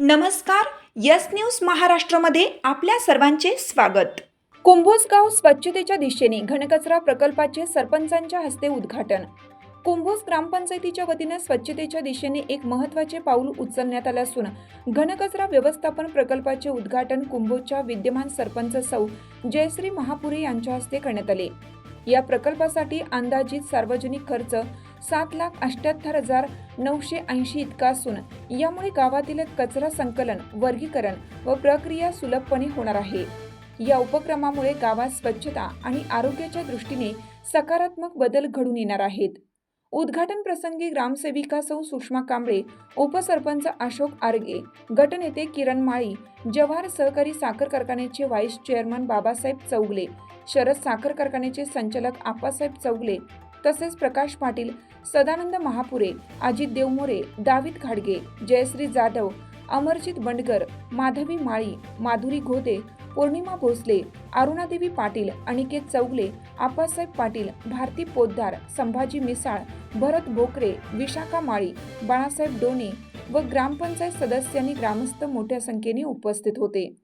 नमस्कार. Yes news महाराष्ट्रामध्ये आपल्या सर्वांचे स्वागत. कुंभोज गाव स्वच्छतेच्या दिशेने घनकचरा प्रकल्पाचे सरपंचांच्या हस्ते उद्घाटन. कुंभोज ग्रामपंचायतीच्या वतीने स्वच्छतेच्या दिशेने एक महत्त्वाचे पाऊल उचलण्यात आले असून घनकचरा व्यवस्थापन प्रकल्पाचे उद्घाटन कुंभोजच्या विद्यमान सरपंच सौ जयश्री महापुरे यांच्या हस्ते करण्यात आले. या प्रकल्पासाठी अंदाजित सार्वजनिक खर्च 7,78,980 इतका असून यामुळे गावातील कचरा संकलन, वर्गीकरण व प्रक्रिया सुलभपणे होणार आहे. या उपक्रमामुळे गावात स्वच्छता आणि आरोग्याच्या दृष्टीने सकारात्मक बदल घडून येणार आहेत. उद्घाटन प्रसंगी ग्रामसेविका सौ सुषमा कांबळे, उपसरपंच अशोक आरगे, गटनेते किरण माळी, जवाहर सहकारी साखर कारखान्याचे व्हाईस चेअरमन बाबासाहेब चौगले, शरद साखर कारखान्याचे संचालक आप्पासाहेब चौगले तसेच प्रकाश पाटील, सदानंद महापुरे, अजित देवमोरे, दावीद घाडगे, जयश्री जाधव, अमरजित बंडगर, माधवी माळी, माधुरी घोदे, पौर्णिमा भोसले, अरुणादेवी पाटील, अनिकेत चौगले, आप्पासाहेब पाटील, भारती पोद्दार, संभाजी मिसाळ, भरत भोकरे, विशाखा माळी, बाळासाहेब डोणे व ग्रामपंचायत सदस्यांनी ग्रामस्थ मोठ्या संख्येने उपस्थित होते.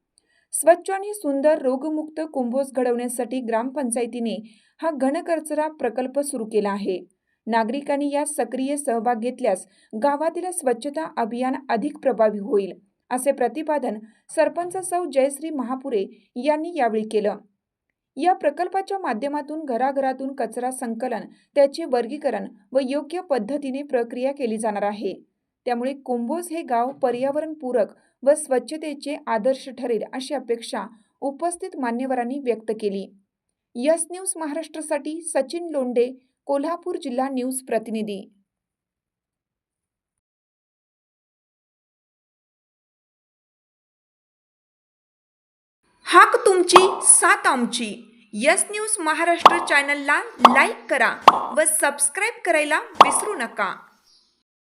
स्वच्छ आणि सुंदर रोगमुक्त कुंभोज घडवण्यासाठी ग्रामपंचायतीने हा घनकचरा प्रकल्प सुरू केला आहे. नागरिकांनी यात सक्रिय सहभाग घेतल्यास गावातील स्वच्छता अभियान अधिक प्रभावी होईल, असे प्रतिपादन सरपंच सौ जयश्री महापुरे यांनी यावेळी केलं. या प्रकल्पाच्या माध्यमातून घराघरातून कचरा संकलन, त्याचे वर्गीकरण व योग्य पद्धतीने प्रक्रिया केली जाणार आहे. त्यामुळे कुंभोज हे गाव पर्यावरणपूरक व स्वच्छतेचे आदर्श ठरेल अशी अपेक्षा उपस्थित मान्यवरांनी व्यक्त केली. यस न्यूज महाराष्ट्रासाठी सचिन लोंढे, कोल्हापूर जिल्हा न्यूज प्रतिनिधी. हाक तुमची, साथ आमची. यस न्यूज महाराष्ट्र चॅनलला लाईक करा व सबस्क्राईब करायला विसरू नका.